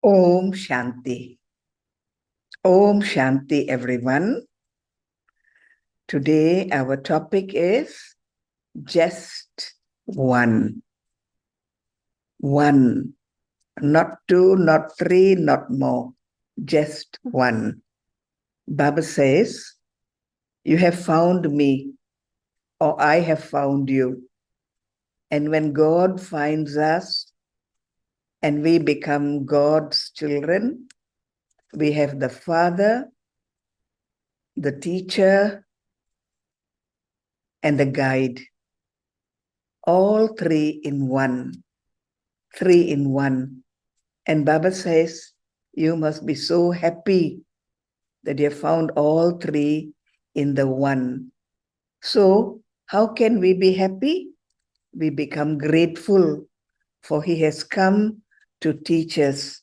Om Shanti. Om Shanti, everyone. Today, our topic is just one. One. Not two, not three, not more. Just one. Baba says, you have found me, or I have found you. And when God finds us and we become God's children, we have the Father, the teacher, and the guide. All three in one. Three in one. And Baba says, you must be so happy that you have found all three in the one. So, how can we be happy? We become grateful, for he has come to teach us.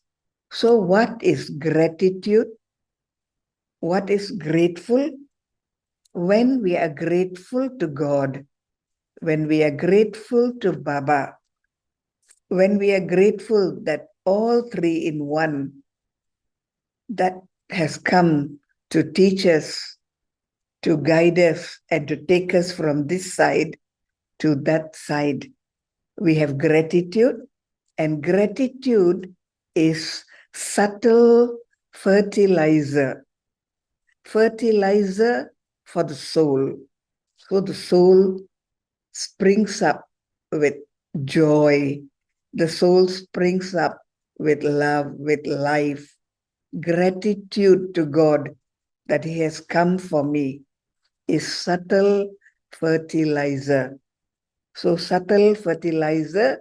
So, what is gratitude? What is grateful? When we are grateful to God, when we are grateful to Baba, when we are grateful that all three in one, that has come to teach us, to guide us, and to take us from this side to that side. We have gratitude, and gratitude is subtle fertilizer. Fertilizer for the soul. So the soul springs up with joy. The soul springs up with love, with life. Gratitude to God that he has come for me is subtle fertilizer. So subtle fertilizer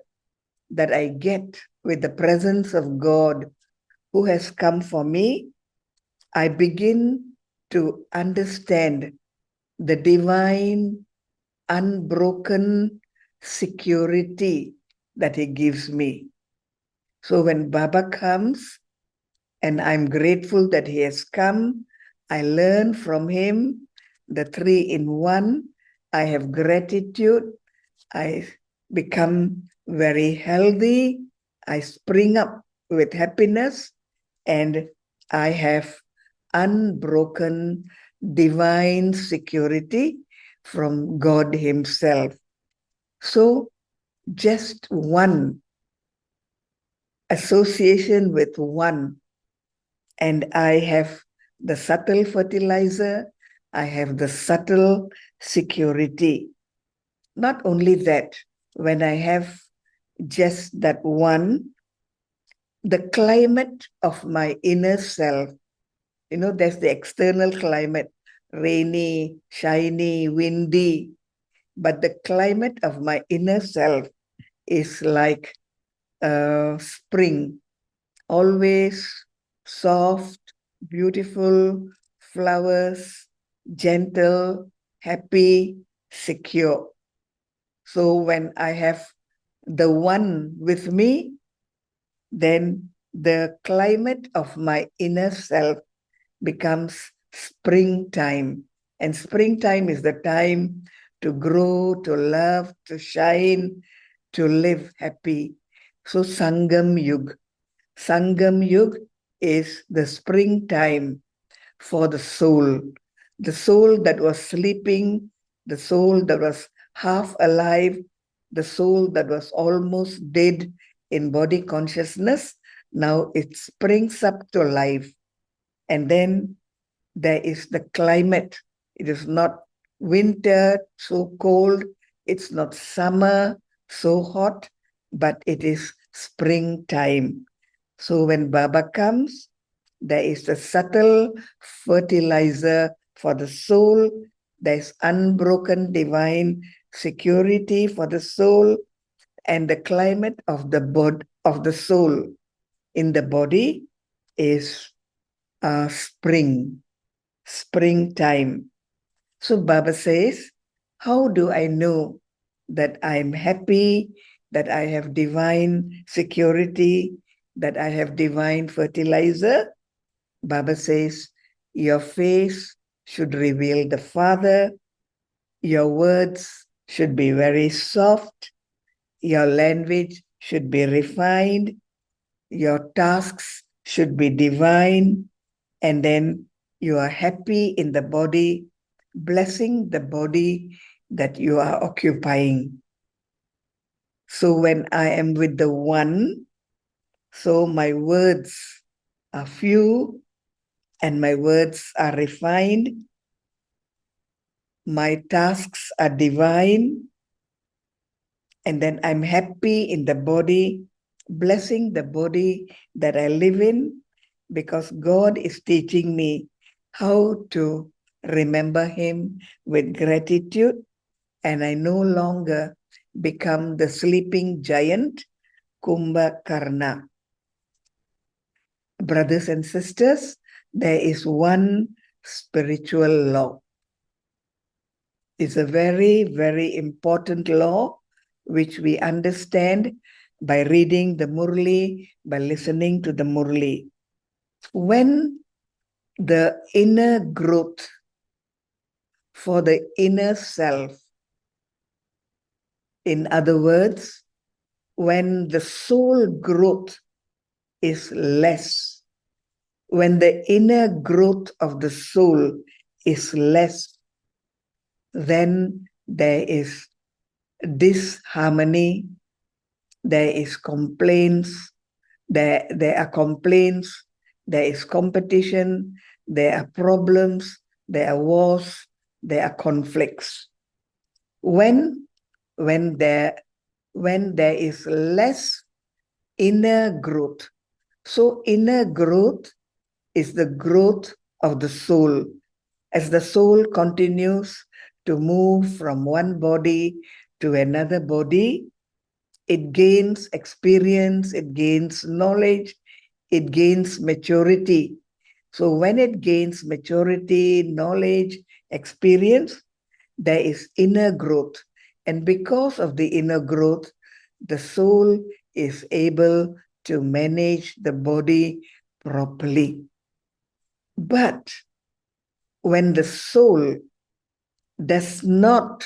that I get with the presence of God who has come for me, I begin to understand the divine, unbroken security that he gives me. So when Baba comes, and I'm grateful that he has come, I learn from him the three in one. I have gratitude. I become very healthy. I spring up with happiness, and I have unbroken divine security from God himself. So just one association with one, and I have the subtle fertilizer, I have the subtle security. Not only that, when I have just that one, the climate of my inner self, there's the external climate, rainy, shiny, windy, but the climate of my inner self is like spring, always soft, beautiful, flowers, gentle, happy, secure. So when I have the one with me, then the climate of my inner self becomes springtime. And springtime is the time to grow, to love, to shine, to live happy. So Sangam Yug. Sangam Yug is the springtime for the soul. The soul that was sleeping, the soul that was half alive, the soul that was almost dead in body consciousness, now it springs up to life. And then there is the climate. It is not winter, so cold. It's not summer, so hot, but it is springtime. So when Baba comes, there is the subtle fertilizer for the soul. There's unbroken divine security for the soul, and the climate of the of the soul in the body is springtime. So Baba says, how do I know that I'm happy, that I have divine security, that I have divine fertilizer? Baba says, your face should reveal the Father, your words should be very soft, your language should be refined, your tasks should be divine, and then you are happy in the body, blessing the body that you are occupying. So when I am with the one, so my words are few and my words are refined. My tasks are divine. And then I'm happy in the body, blessing the body that I live in, because God is teaching me how to remember Him with gratitude. And I no longer become the sleeping giant, Kumbhakarna. Brothers and sisters, there is one spiritual law. It's a very, very important law which we understand by reading the Murli, by listening to the Murli. When the inner growth for the inner self, in other words, when the soul growth is less, when the inner growth of the soul is less, then there is disharmony, there is complaints, there are complaints, there is competition, there are problems, there are wars, there are conflicts. When there is less inner growth, so inner growth is the growth of the soul. As the soul continues to move from one body to another body, it gains experience, it gains knowledge, it gains maturity. So when it gains maturity, knowledge, experience, there is inner growth. And because of the inner growth, the soul is able to manage the body properly. But when the soul does not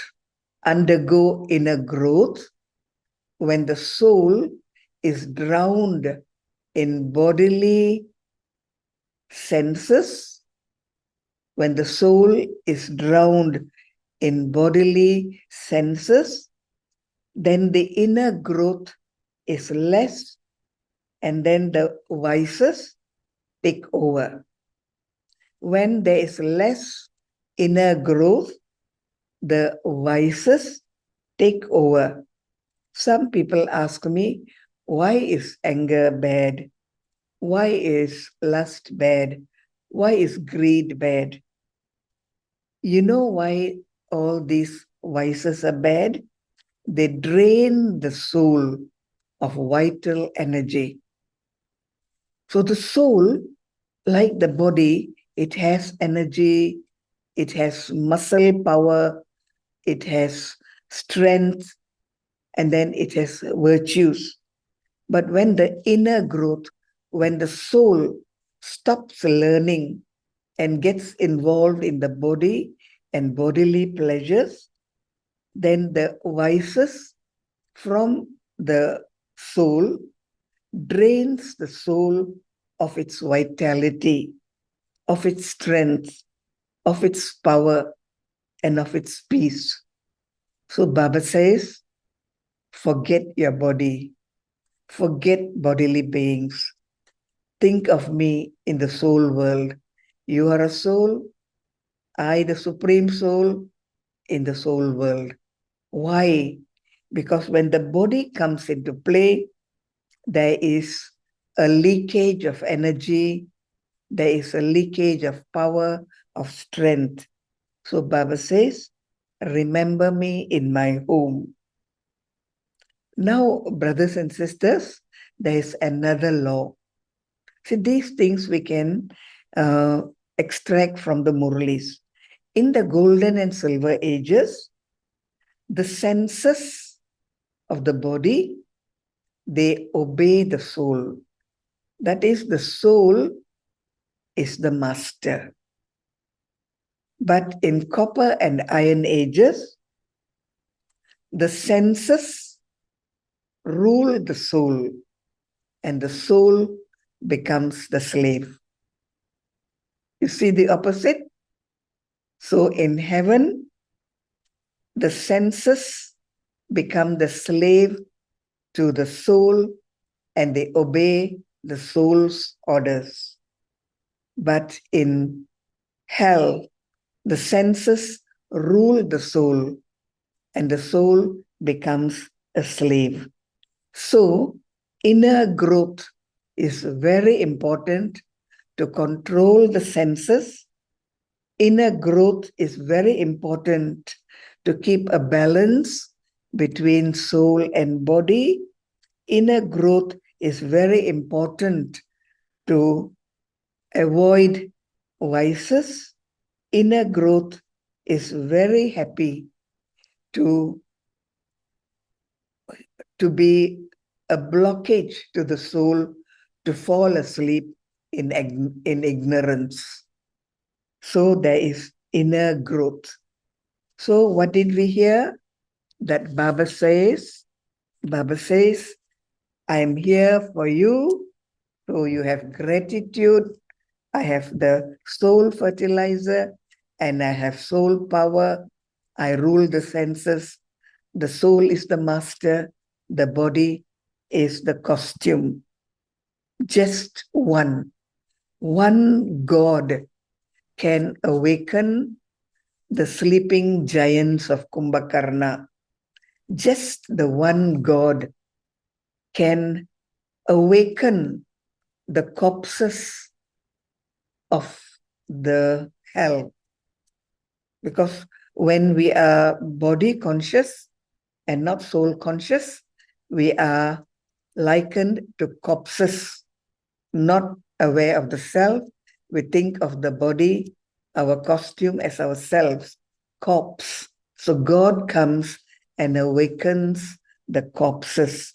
undergo inner growth, when the soul is drowned in bodily senses, when the soul is drowned in bodily senses, then the inner growth is less, and then the vices take over. When there is less inner growth, the vices take over. Some people ask me, why is anger bad? Why is lust bad? Why is greed bad? You know why all these vices are bad? They drain the soul of vital energy. So the soul, like the body, it has energy, it has muscle power, it has strength, and then it has virtues. But when the inner growth, when the soul stops learning and gets involved in the body and bodily pleasures, then the vices from the soul drains the soul of its vitality, of its strength, of its power, and of its peace. So Baba says, forget your body, forget bodily beings. Think of me in the soul world. You are a soul, I, the Supreme Soul, in the soul world. Why? Because when the body comes into play, there is a leakage of energy, there is a leakage of power, of strength. So Baba says, remember me in my home. Now, brothers and sisters, there is another law. See, these things we can extract from the Murlis. In the golden and silver ages, the senses of the body, they obey the soul. That is, the soul is the master. But in copper and iron ages, the senses rule the soul, and the soul becomes the slave. You see the opposite? So in heaven, the senses become the slave to the soul and they obey the soul's orders. But in hell, the senses rule the soul and the soul becomes a slave. So, inner growth is very important to control the senses. Inner growth is very important to keep a balance between soul and body. Inner growth is very important to avoid vices. Inner growth is very happy to be a blockage to the soul to fall asleep in ignorance. So there is inner growth. So what did we hear? That Baba says, I am here for you. So you have gratitude. I have the soul fertilizer and I have soul power. I rule the senses. The soul is the master. The body is the costume. Just one God can awaken the sleeping giants of Kumbhakarna. Just the one God can awaken the corpses of the hell. Because when we are body conscious and not soul conscious, we are likened to corpses, not aware of the self. We think of the body, our costume as ourselves, corpse. So God comes and awakens the corpses.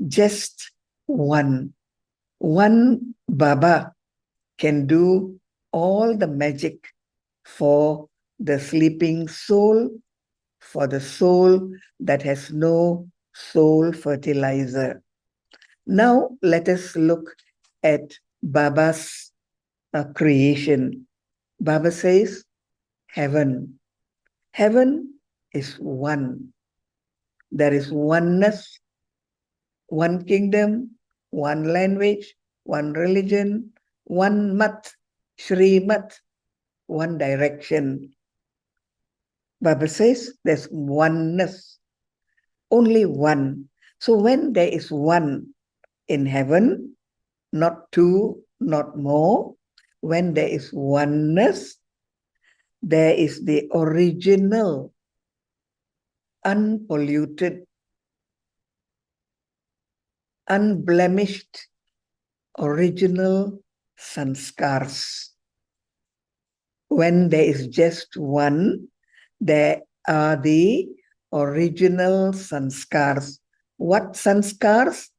Just one. One Baba can do all the magic for the sleeping soul, for the soul that has no soul fertilizer. Now let us look at Baba's creation. Baba says, heaven. Heaven is one. There is oneness, one kingdom, one language, one religion, one mat, Shri Mat, one direction. Baba says there's oneness, only one. So when there is one in heaven, not two, not more, when there is oneness, there is the original, unpolluted, unblemished, original sanskars. When there is just one, there are the original sanskars. What sanskars?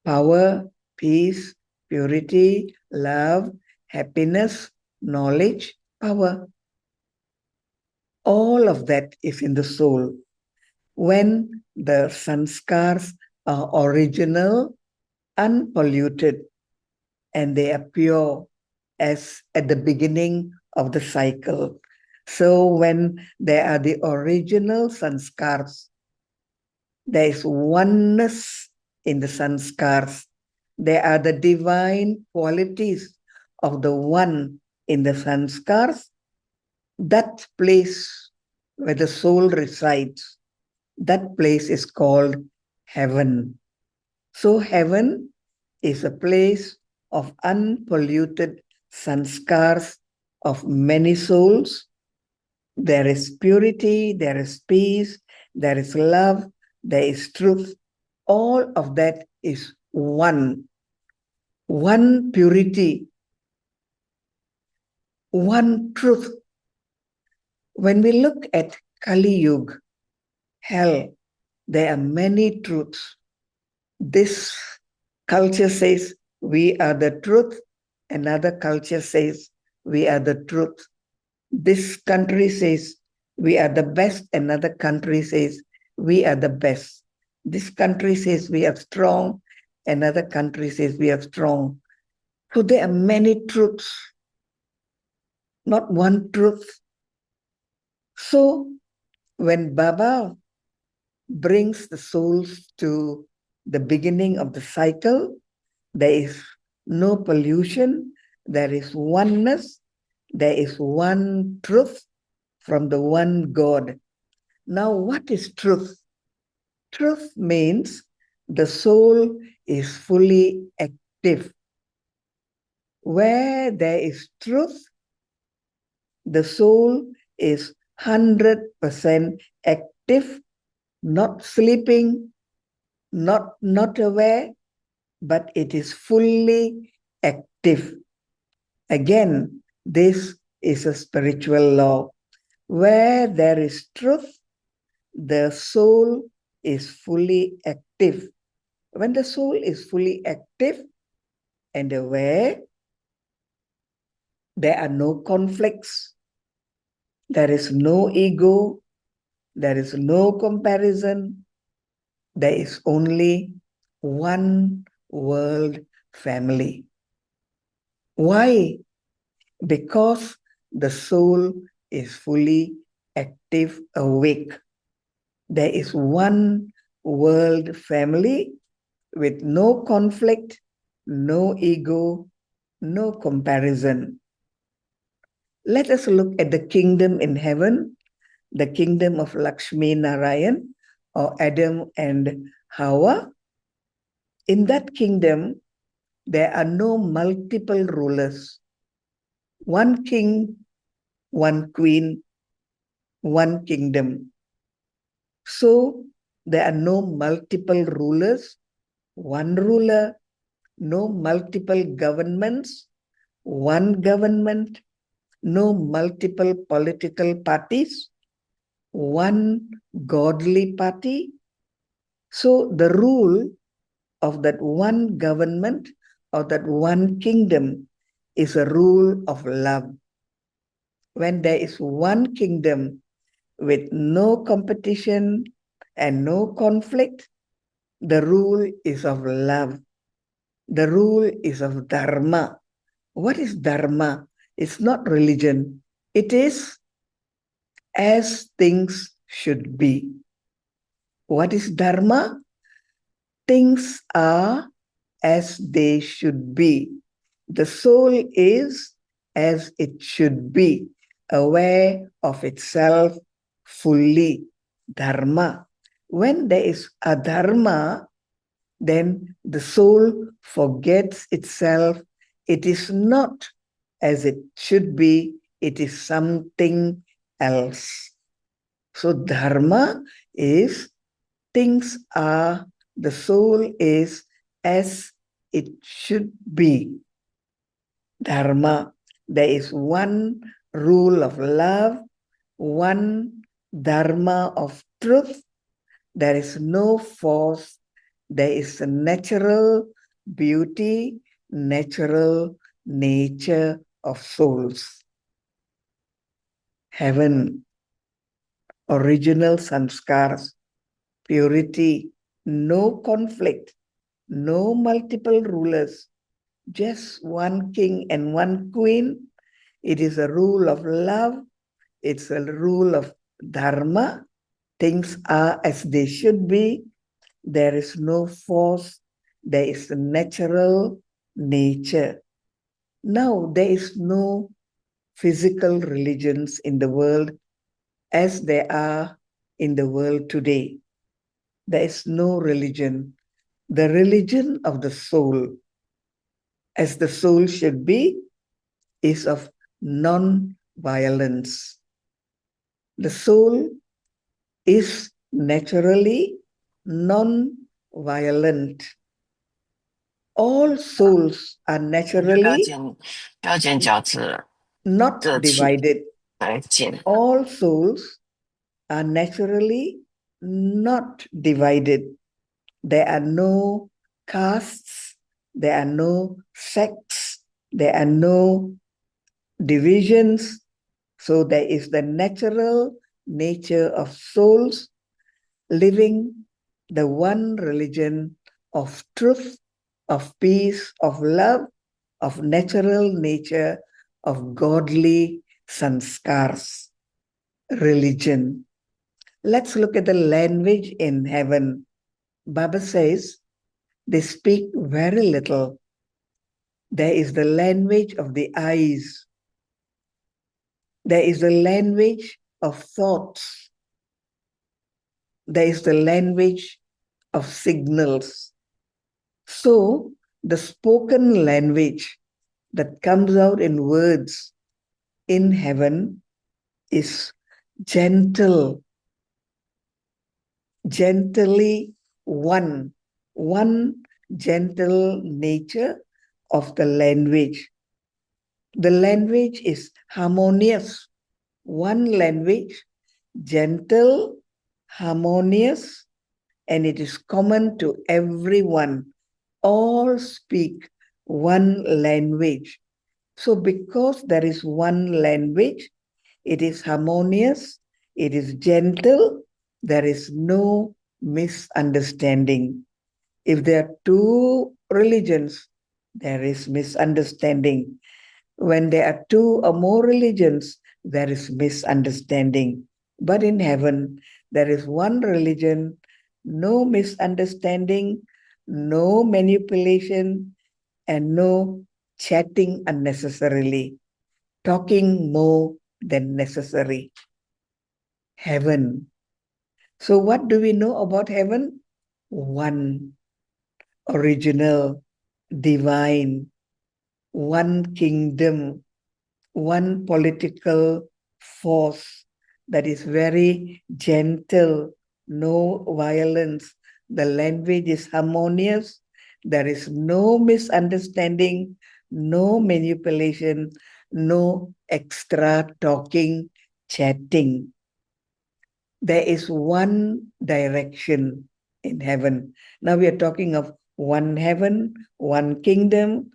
Power, peace, purity, love, happiness, knowledge, power. All of that is in the soul. When the sanskars are original, unpolluted, and they are pure as at the beginning of the cycle. So when there are the original sanskars, there is oneness in the sanskars. There are the divine qualities of the one in the sanskars. That place where the soul resides, that place is called heaven. So heaven is a place of unpolluted sanskars of many souls. There is purity, there is peace, there is love, there is truth. All of that is one. One purity, one truth. When we look at Kali Yuga, hell, there are many truths. This culture says we are the truth. Another culture says we are the truth. This country says we are the best. Another country says we are the best. This country says we are strong. Another country says we are strong. So there are many truths, not one truth. So when Baba brings the souls to the beginning of the cycle, there is no pollution, there is oneness, there is one truth from the one God. Now, what is truth? Truth means the soul is fully active. Where there is truth, the soul is 100% active, not sleeping, not aware, but it is fully active. Again, this is a spiritual law. Where there is truth, the soul is fully active. When the soul is fully active and aware, there are no conflicts, there is no ego, there is no comparison, there is only one world family. Why? Because the soul is fully active, awake. There is one world family with no conflict, no ego, no comparison. Let us look at the kingdom in heaven, the kingdom of Lakshmi Narayan, or Adam and Hawa. In that kingdom, there are no multiple rulers. One king, one queen, one kingdom. So there are no multiple rulers, one ruler, no multiple governments, one government, no multiple political parties, one godly party. So the rule of that one government or that one kingdom is a rule of love. When there is one kingdom with no competition and no conflict, the rule is of love. The rule is of dharma. What is dharma? It's not religion. It is as things should be. What is dharma? Things are as they should be. The soul is as it should be, aware of itself fully. Dharma. When there is adharma, then the soul forgets itself. It is not as it should be, it is something else. So dharma is things are, the soul is as it should be. Dharma, there is one rule of love, one dharma of truth. There is no force. There is a natural beauty, natural nature of souls. Heaven, original sanskars, purity, no conflict, no multiple rulers, just one king and one queen. It is a rule of love. It's a rule of dharma. Things are as they should be. There is no force. There is a natural nature. Now, there is no physical religions in the world as there are in the world today. There is no religion. The religion of the soul, as the soul should be, is of non-violence. The soul is naturally non-violent. All souls are naturally not divided. All souls are naturally not divided. There are no castes, there are no sects, there are no divisions. So there is the natural nature of souls living the one religion of truth, of peace, of love, of natural nature of godly sanskars, religion. Let's look at the language in heaven. Baba says they speak very little. There is the language of the eyes. There is the language of thoughts. There is the language of signals. So the spoken language that comes out in words in heaven is gentle, gently one gentle nature of the language. The language is harmonious, one language, gentle, harmonious, and it is common to everyone. All speak one language. So because there is one language, it is harmonious, it is gentle, there is no misunderstanding. If there are two religions, there is misunderstanding. When there are two or more religions, there is misunderstanding. But in heaven, there is one religion, no misunderstanding, no manipulation, and no chatting unnecessarily, talking more than necessary. Heaven. So what do we know about heaven? One, original, divine, one kingdom, one political force that is very gentle, no violence. The language is harmonious. There is no misunderstanding, no manipulation, no extra talking, chatting. There is one direction in heaven. Now we are talking of one heaven, one kingdom,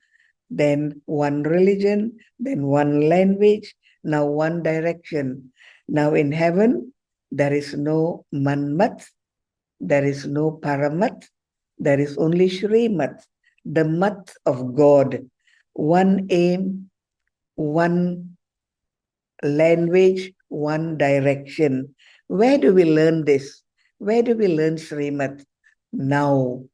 then one religion, then one language, now one direction. Now in heaven, there is no Manmat, there is no Paramat, there is only Shrimat, the Mat of God. One aim, one language, one direction. Where do we learn this? Where do we learn Srimat? Now.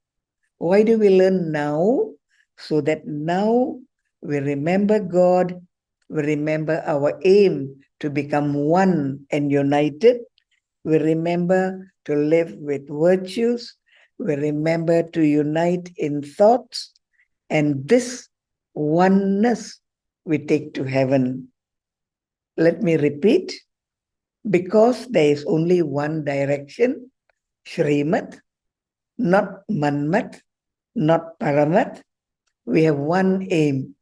Why do we learn now? So that now we remember God, we remember our aim to become one and united. We remember to live with virtues. We remember to unite in thoughts. And this oneness we take to heaven. Let me repeat. Because there is only one direction, Shrimat, not Manmat, not Paramat, we have one aim.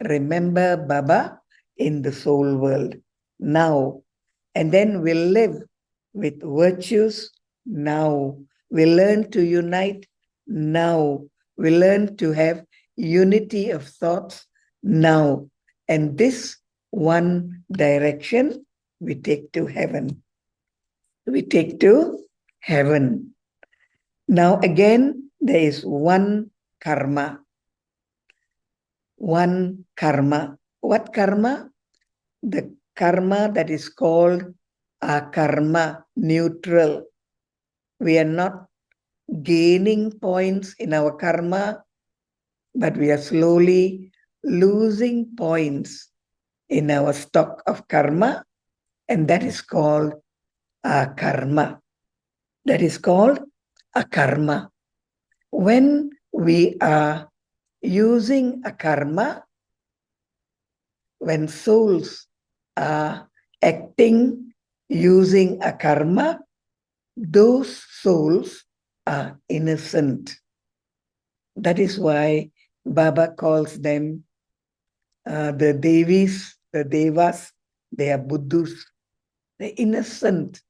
Remember Baba in the soul world now. And then we live with virtues now. We learn to unite now. We learn to have unity of thoughts now. And this one direction we take to heaven. We take to heaven. Now again, there is one karma. One karma. What karma? The karma that is called akarma, neutral. We are not gaining points in our karma, but we are slowly losing points in our stock of karma, and that is called akarma. That is called akarma. When we are using akarma, when souls are acting using akarma, those souls are innocent. That is why Baba calls them the Devis, the Devas, they are Buddhus. They're innocent.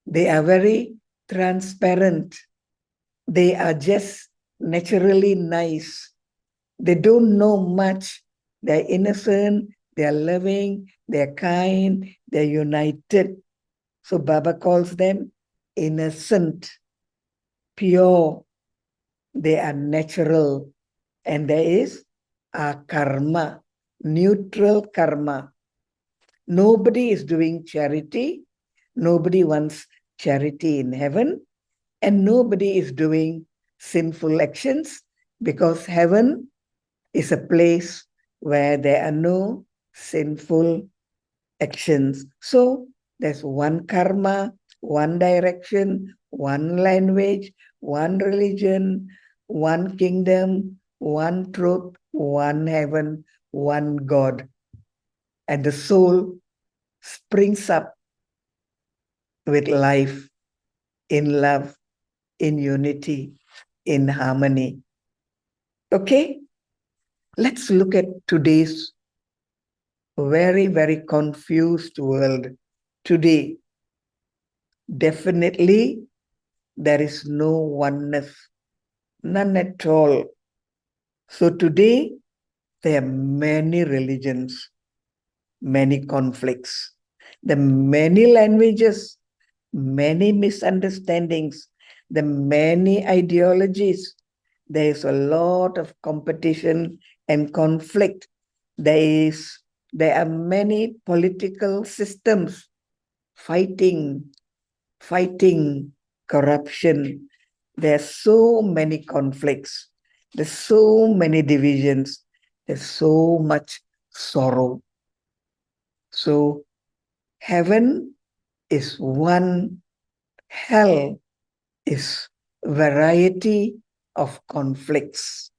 They are very transparent. They are just naturally nice. They don't know much. They're innocent, they're loving, they're kind, they're united. So Baba calls them innocent, pure. They are natural. And there is are karma, neutral karma. Nobody is doing charity. Nobody wants charity in heaven. And nobody is doing sinful actions because heaven is a place where there are no sinful actions. So there's one karma, one direction, one language, one religion, one kingdom, one truth, one heaven, one God. And the soul springs up with life in love, in unity, in harmony. Okay, let's look at today's very, very confused world. Today, definitely there is no oneness, none at all. So today, there are many religions, many conflicts, the many languages, many misunderstandings, the many ideologies. There is a lot of competition and conflict. There are many political systems fighting corruption. There are so many conflicts. There's so many divisions. There's so much sorrow. So heaven is one, hell is variety of conflicts.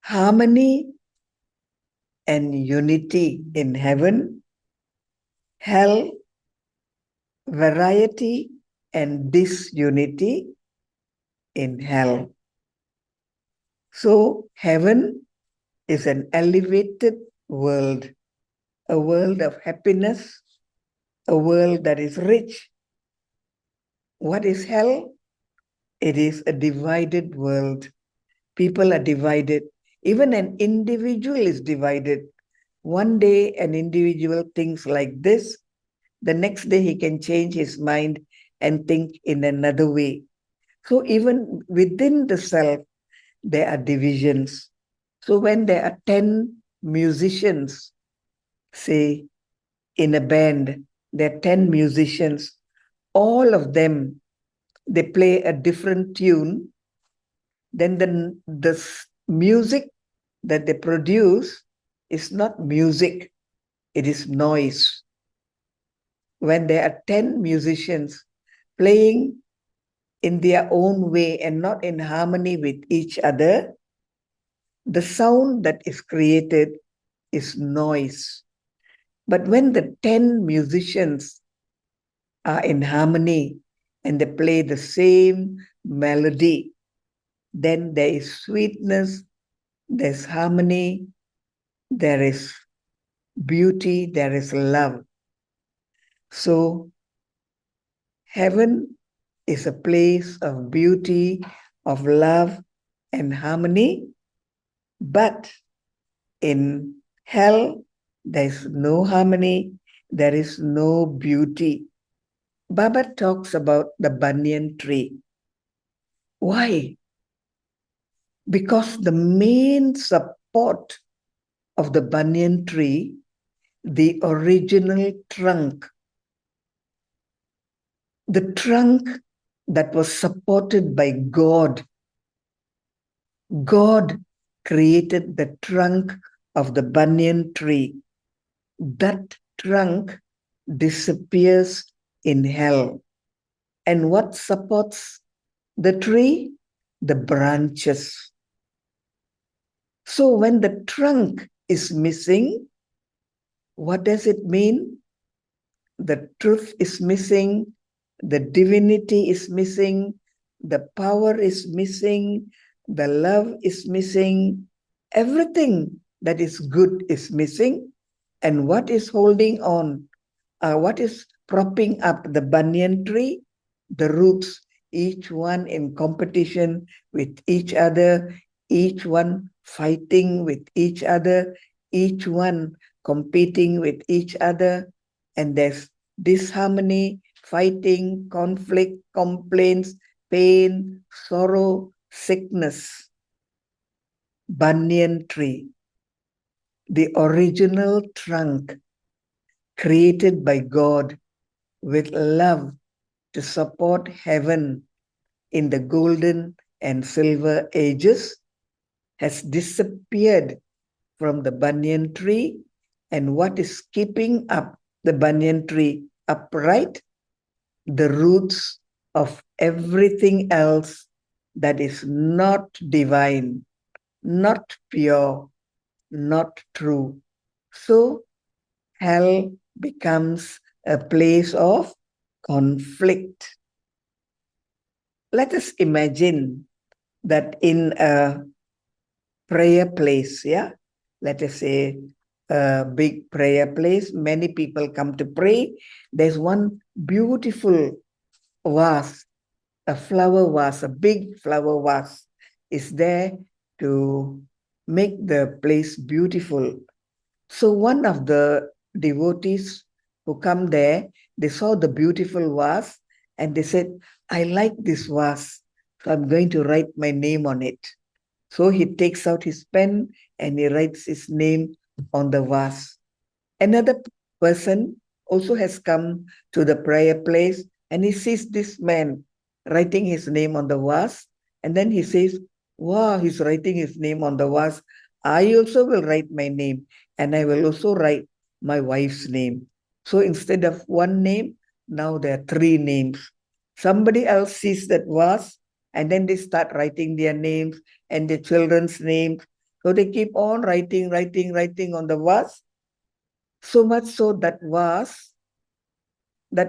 Harmony and unity in heaven, hell, variety and disunity in hell. So heaven is an elevated world, a world of happiness, a world that is rich. What is hell? It is a divided world. People are divided. Even an individual is divided. One day an individual thinks like this, the next day he can change his mind and think in another way. So even within the self, there are divisions. So when there are 10 musicians, say in a band, there are 10 musicians, all of them, they play a different tune, then the music that they produce is not music, it is noise. When there are 10 musicians playing in their own way and not in harmony with each other, the sound that is created is noise. But when the 10 musicians are in harmony and they play the same melody, then there is sweetness, there's harmony, there is beauty, there is love. So heaven is a place of beauty, of love and harmony, but in hell, there is no harmony, there is no beauty. Baba talks about the banyan tree. Why? Because the main support of the banyan tree, the original trunk, the trunk that was supported by God. God created the trunk of the banyan tree. That trunk disappears in hell. And what supports the tree? The branches. So when the trunk is missing, what does it mean? The truth is missing, the divinity is missing, the power is missing, the love is missing, everything that is good is missing. And what is holding on? What is propping up the banyan tree? The roots, each one in competition with each other, each one fighting with each other, each one competing with each other. And there's disharmony, fighting, conflict, complaints, pain, sorrow, sickness. banyan tree, the original trunk created by God with love to support heaven in the golden and silver ages, has disappeared from the banyan tree. And what is keeping up the banyan tree upright? The roots of everything else that is not divine, not pure, not true. So hell becomes a place of conflict. Let us imagine that in a prayer place, yeah, let us say a big prayer place, many people come to pray. There's one beautiful vase, a flower vase, a big flower vase is there to make the place beautiful. So one of the devotees who come there, they saw the beautiful vase and they said, I like this vase, so I'm going to write my name on it. So he takes out his pen and he writes his name on the vase. Another person also has come to the prayer place and he sees this man writing his name on the vase. And then he says, wow, he's writing his name on the vase. I also will write my name and I will also write my wife's name. So instead of one name, now there are three names. Somebody else sees that vase and then they start writing their names and their children's names. So they keep on writing on the vase. So much so that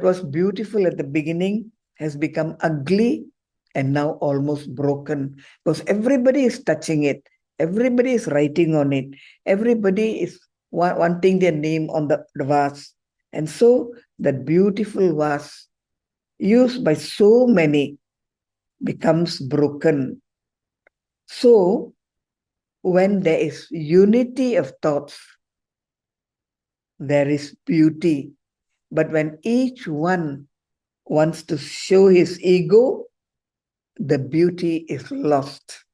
was beautiful at the beginning has become ugly and now almost broken because everybody is touching it. Everybody is writing on it. Everybody is wanting their name on the vase. And so that beautiful vase used by so many becomes broken. So when there is unity of thoughts, there is beauty. But when each one wants to show his ego, the beauty is lost.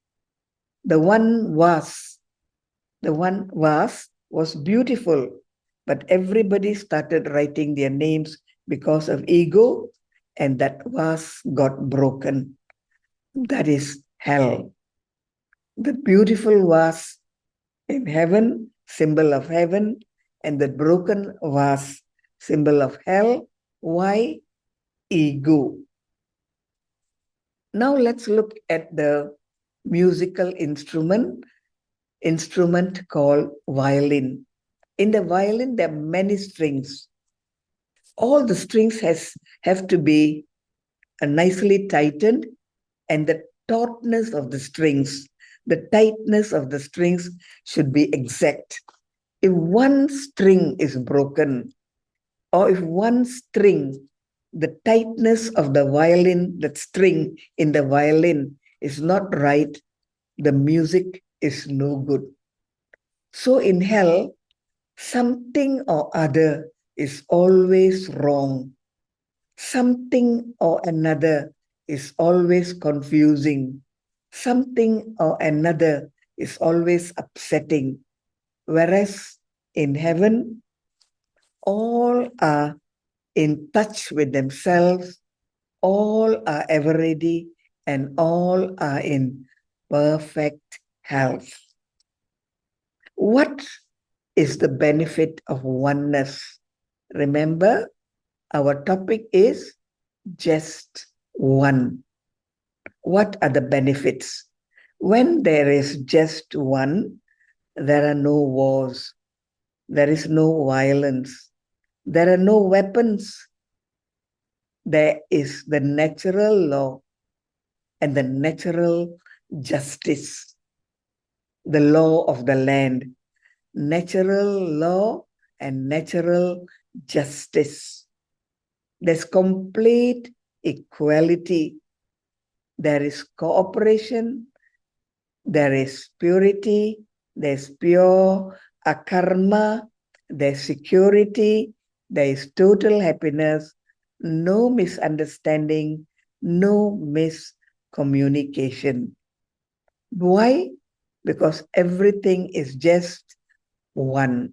The one was beautiful, but everybody started writing their names because of ego, and that vase got broken. That is hell. The beautiful vase in heaven, symbol of heaven, and the broken vase, symbol of hell. Why? Ego. Now let's look at the musical instrument called violin. In the violin, there are many strings. All the strings have to be nicely tightened, and the tautness of the strings, the tightness of the strings should be exact. If one string is broken, or if one string, the tightness of the violin, that string in the violin is not right, the music is no good. So in hell, something or other is always wrong. Something or another is always confusing. Something or another is always upsetting. Whereas in heaven, all are in touch with themselves, all are ever ready, and all are in perfect health. What is the benefit of oneness? Remember, our topic is just one. What are the benefits? When there is just one, there are no wars, there is no violence, there are no weapons. There is the natural law and the natural justice, the law of the land, natural law and natural justice. There's complete equality. There is cooperation, there is purity, there's pure akarma, there's security, there is total happiness, no misunderstanding, no miscommunication. Why? because everything is just one.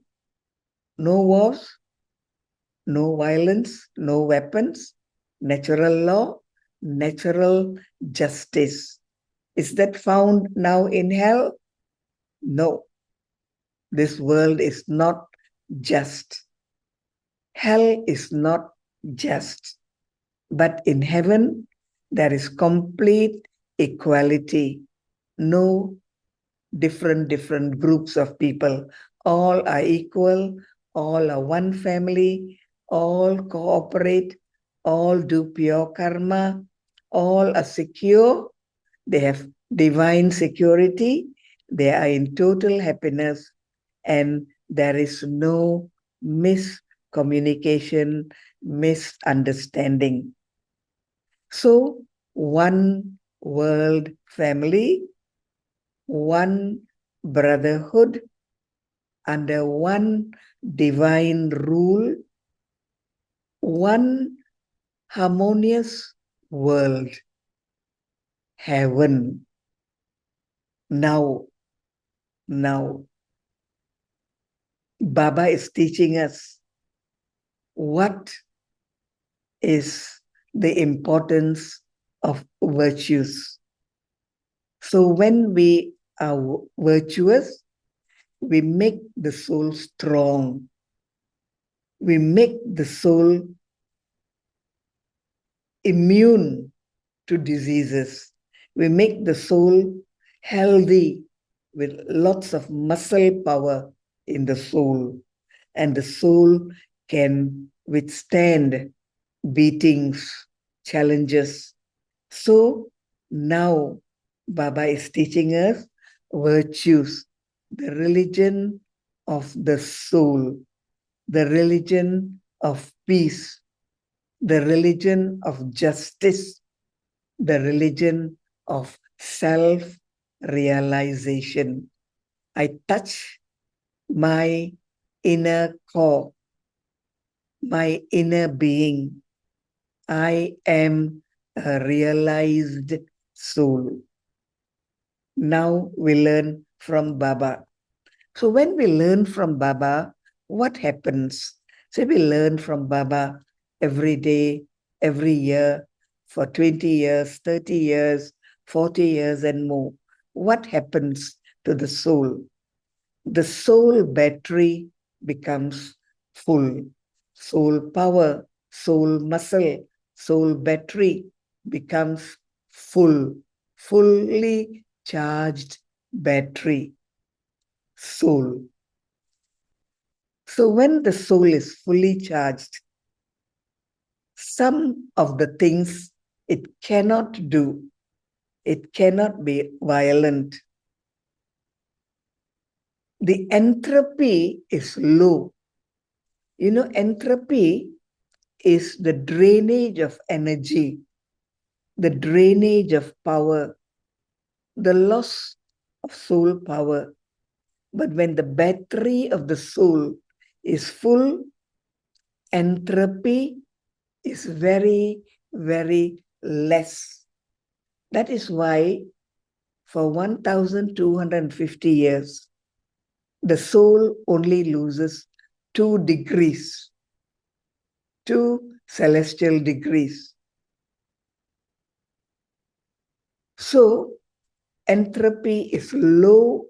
No wars, no violence, no weapons, natural law, natural justice. Is that found now in hell? No. This world is not just. Hell is not just. But in heaven, there is complete equality. No different groups of people. All are equal, all are one family, all cooperate, all do pure karma, all are secure, they have divine security, they are in total happiness, and there is no miscommunication, misunderstanding. So, one world family, one brotherhood under one divine rule, one harmonious world, heaven. Now, Baba is teaching us what is the importance of virtues. So when we are virtuous, we make the soul strong. We make the soul immune to diseases. We make the soul healthy with lots of muscle power in the soul. And the soul can withstand beatings, challenges. So now Baba is teaching us virtues, the religion of the soul, the religion of peace, the religion of justice, the religion of self-realization. I touch my inner core, my inner being. I am a realized soul. Now we learn from Baba. So when we learn from Baba, what happens? So we learn from Baba every day, every year, for 20 years, 30 years, 40 years and more. What happens to the soul? The soul battery becomes full. Soul power, soul muscle, soul battery becomes full, fully charged battery, soul. So when the soul is fully charged, some of the things it cannot do, it cannot be violent. The entropy is low. You know, entropy is the drainage of energy, the drainage of power, the loss of soul power. But when the battery of the soul is full, entropy is very, very less. That is why for 1250 years, the soul only loses 2 degrees, 2 celestial degrees. So entropy is low,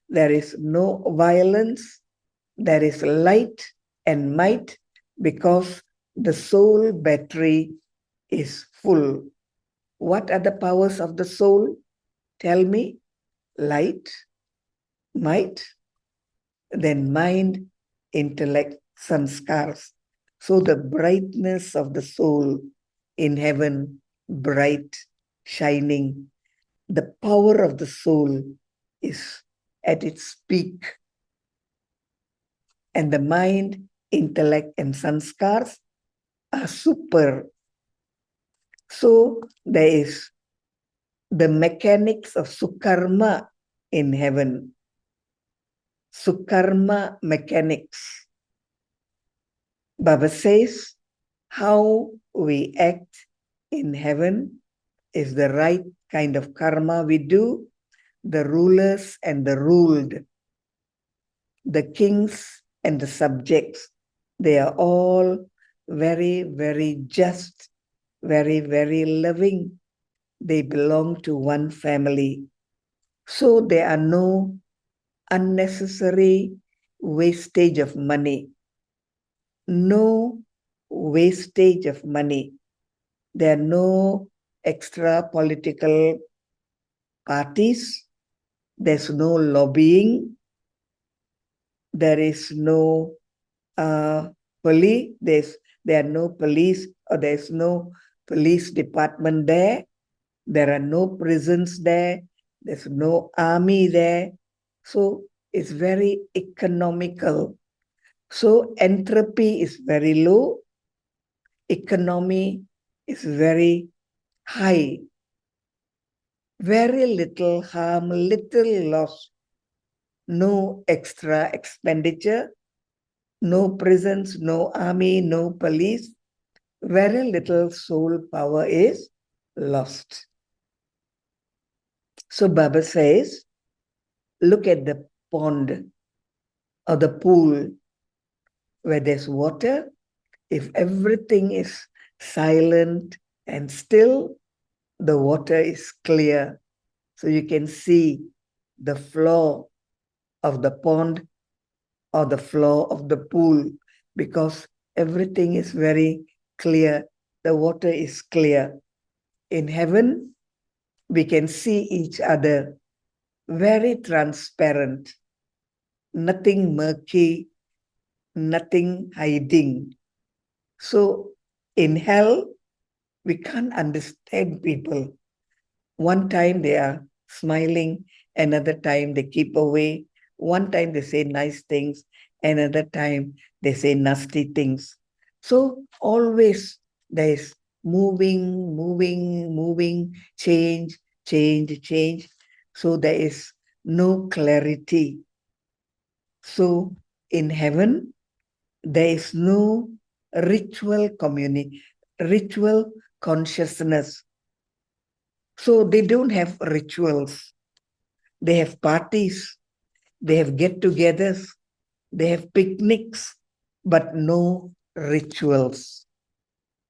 there is no violence, there is light and might because the soul battery is full. What are the powers of the soul? Tell me. Light, might, then mind, intellect, sanskars. So the brightness of the soul in heaven, bright, shining. The power of the soul is at its peak. And the mind, intellect, and sanskars are super. So there is the mechanics of Sukarma in heaven. Sukarma mechanics. Baba says how we act in heaven is the right kind of karma we do. the rulers and the ruled, the kings and the subjects. They are all very, very just, very, very loving. They belong to one family. So there are no unnecessary wastage of money. No wastage of money. There are no extra political parties. There's no lobbying. There is no police. There are no police, or there's no police department there. There are no prisons there. There's no army there. So it's very economical. So entropy is very low. Economy is very high. Very little harm, little loss. No extra expenditure. No prisons, no army, no police. Very little soul power is lost. So Baba says, look at the pond or the pool where there's water. If everything is silent and still, the water is clear. So you can see the floor of the pond or the floor of the pool because everything is very clear. The water is clear. In heaven, we can see each other very transparent, nothing murky, nothing hiding. So in hell, we can't understand people. One time they are smiling, another time they keep away. One time they say nice things, another time they say nasty things. So always there is moving, change. So there is no clarity. So in heaven, there is no ritual consciousness. So they don't have rituals. They have parties. They have get-togethers. They have picnics, but no rituals.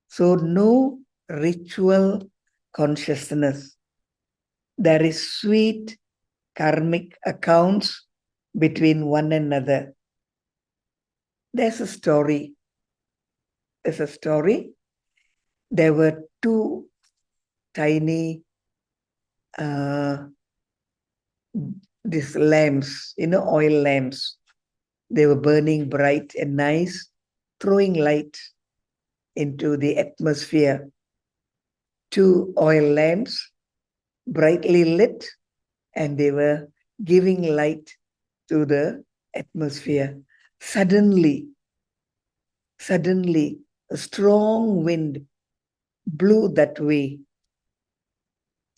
So no ritual consciousness. There is sweet karmic accounts between one another. There's a story. There were two tiny these lamps, oil lamps. They were burning bright and nice, throwing light into the atmosphere. Two oil lamps, brightly lit, and they were giving light to the atmosphere. Suddenly, a strong wind blew that way,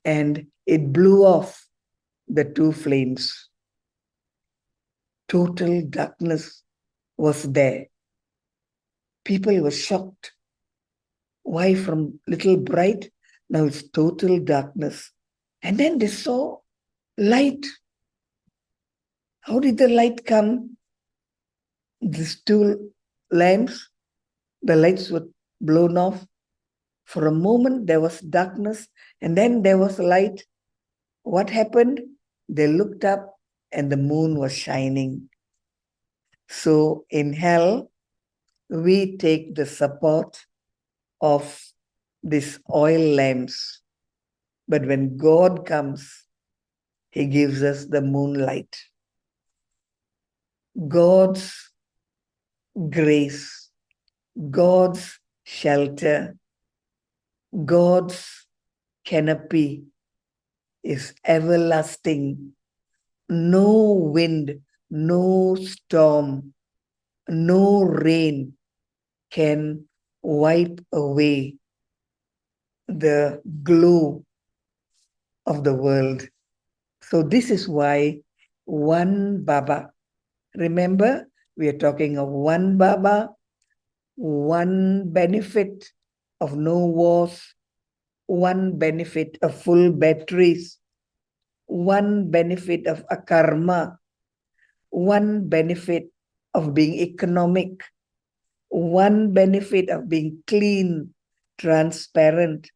and it blew off the two flames. Total darkness was there. People were shocked. Why from little bright, now it's total darkness. And then they saw light. How did the light come? These two lamps, the lights were blown off. For a moment, there was darkness, and then there was light. What happened? They looked up, and the moon was shining. So in hell, we take the support of these oil lamps. But when God comes, he gives us the moonlight. God's grace, God's shelter, God's canopy is everlasting. No wind, no storm, no rain can wipe away the glow of the world. So this is why one Baba. Remember, we are talking of one Baba, one benefit of no wars, one benefit of full batteries. one benefit of akarma, one benefit of being economic, one benefit of being clean, transparent,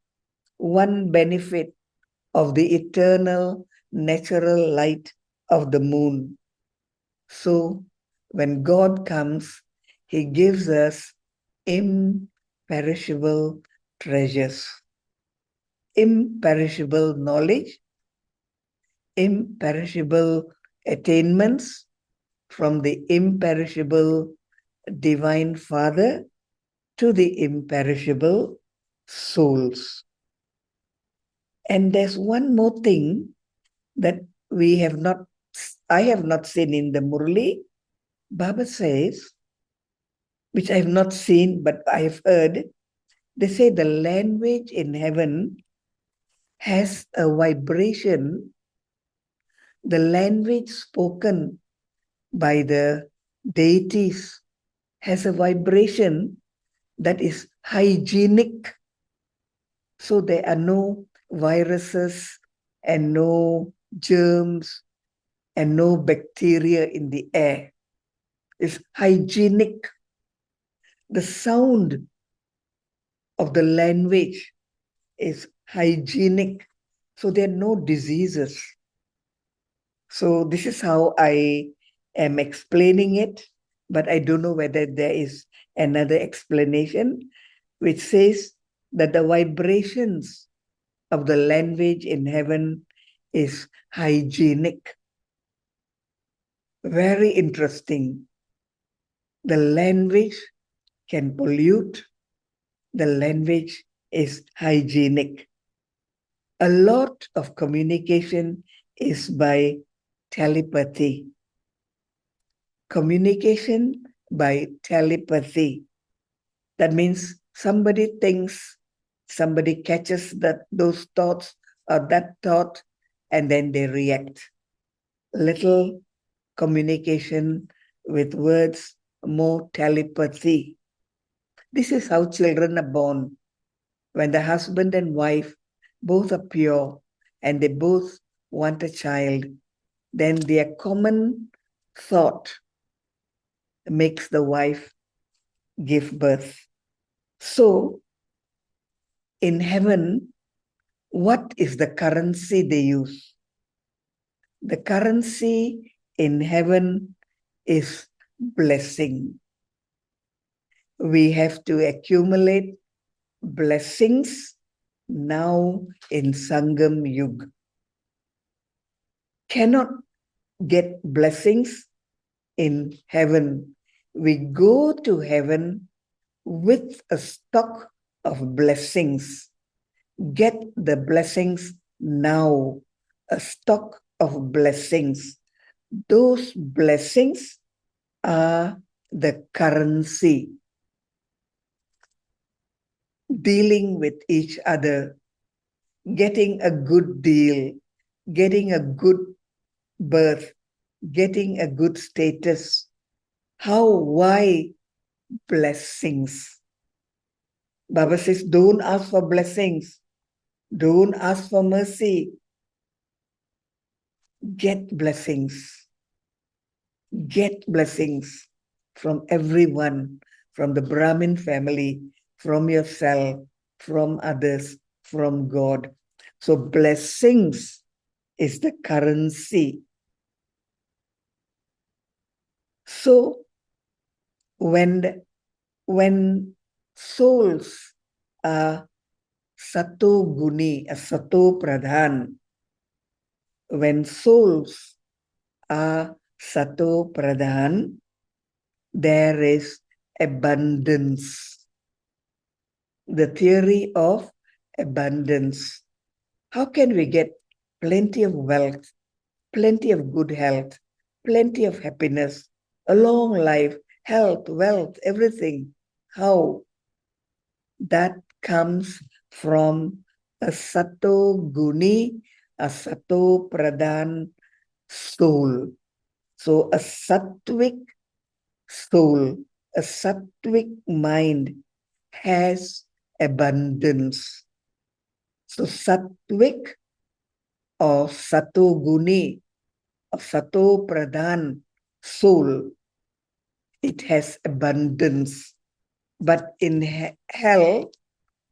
one benefit of the eternal natural light of the moon. So when God comes, he gives us imperishable treasures, imperishable knowledge, imperishable attainments from the imperishable Divine Father to the imperishable souls. And there's one more thing that I have not seen in the Murli. Baba says, which I have not seen, but I have heard, they say the language in heaven has a vibration. The language spoken by the deities has a vibration that is hygienic. So there are no viruses and no germs and no bacteria in the air. It's hygienic. The sound of the language is hygienic. So there are no diseases. So this is how I am explaining it, but I don't know whether there is another explanation which says that the vibrations of the language in heaven is hygienic. Very interesting. The language can pollute. The language is hygienic. A lot of communication is by telepathy. Communication by telepathy. That means somebody thinks, somebody catches those thoughts or that thought, and then they react. Little communication with words, more telepathy. This is how children are born. When the husband and wife both are pure and they both want a child, then their common thought makes the wife give birth. So, in heaven, what is the currency they use? The currency in heaven is blessing. We have to accumulate blessings now in Sangam Yug. Cannot get blessings in heaven. We go to heaven with a stock of blessings. Get the blessings now, a stock of blessings. Those blessings are the currency. Dealing with each other, getting a good deal, getting a good birth, getting a good status. How? Why? Blessings. Baba says, don't ask for blessings. Don't ask for mercy. Get blessings. Get blessings from everyone, from the Brahmin family, from yourself, from others, from God. So blessings is the currency. So when souls are sato guni, sato pradhan, when souls are sato pradhan, there is abundance. The theory of abundance. How can we get plenty of wealth, plenty of good health, plenty of happiness, a long life, health, wealth, everything? How? That comes from a sato guni, a sato pradhan soul. So a sattvic soul, a sattvic mind has abundance. So sattvic or Sato Guni, or Sato Pradhan soul, it has abundance. But in hell,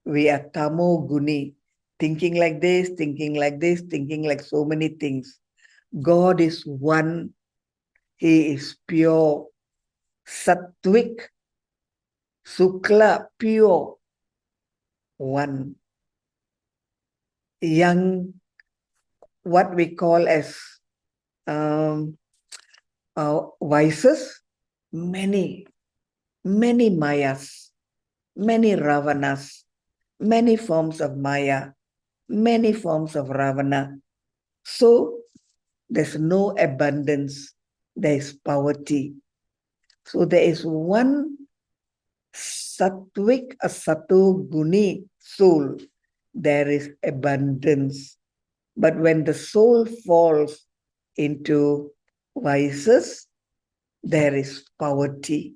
we are Tamo Guni, thinking like this, thinking like this, thinking like so many things. God is one, He is pure, Sattvic, Sukla, pure, one. Young, what we call as vices, many, many Mayas, many Ravanas, many forms of Maya, many forms of Ravana. So there's no abundance, there is poverty. So there is one Sattvic, a Sato Guni soul, there is abundance. But when the soul falls into vices, there is poverty.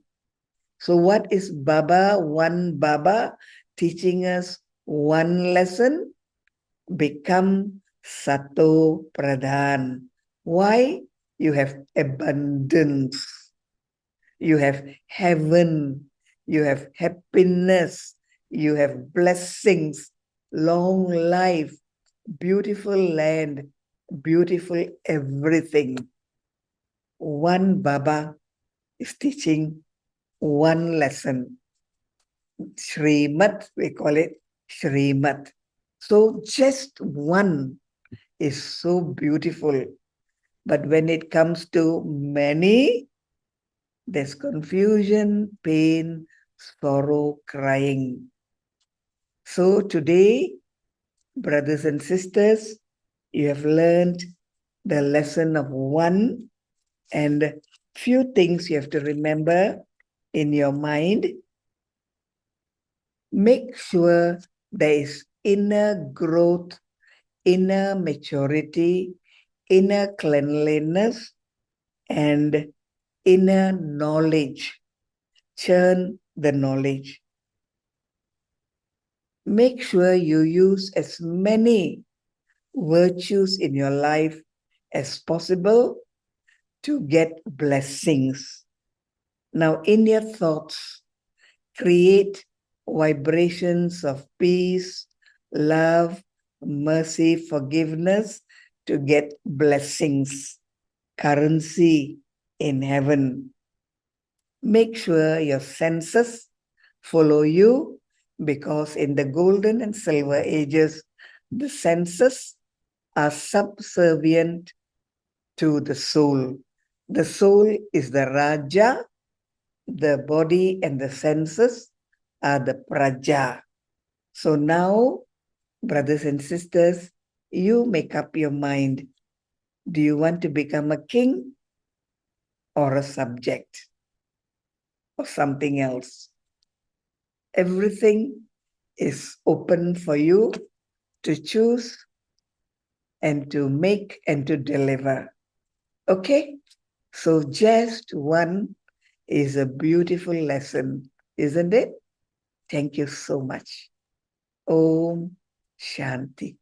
So what is Baba? One Baba teaching us one lesson, become Sato Pradhan. Why? You have abundance. You have heaven. You have happiness. You have blessings, long life, beautiful land, beautiful everything. One Baba is teaching one lesson. Srimat, we call it Srimat. So just one is so beautiful. But when it comes to many, there's confusion, pain, sorrow, crying. So today, brothers and sisters, you have learned the lesson of one, and few things you have to remember in your mind. Make sure there is inner growth, inner maturity, inner cleanliness, and inner knowledge. Churn the knowledge. Make sure you use as many virtues in your life as possible to get blessings. Now, in your thoughts, create vibrations of peace, love, mercy, forgiveness to get blessings, currency in heaven. Make sure your senses follow you, because in the golden and silver ages, the senses are subservient to the soul. The soul is the Raja, the body and the senses are the Praja. So now, brothers and sisters, you make up your mind. Do you want to become a king or a subject or something else? Everything is open for you to choose and to make and to deliver. Okay? So just one is a beautiful lesson, isn't it? Thank you so much. Om Shanti.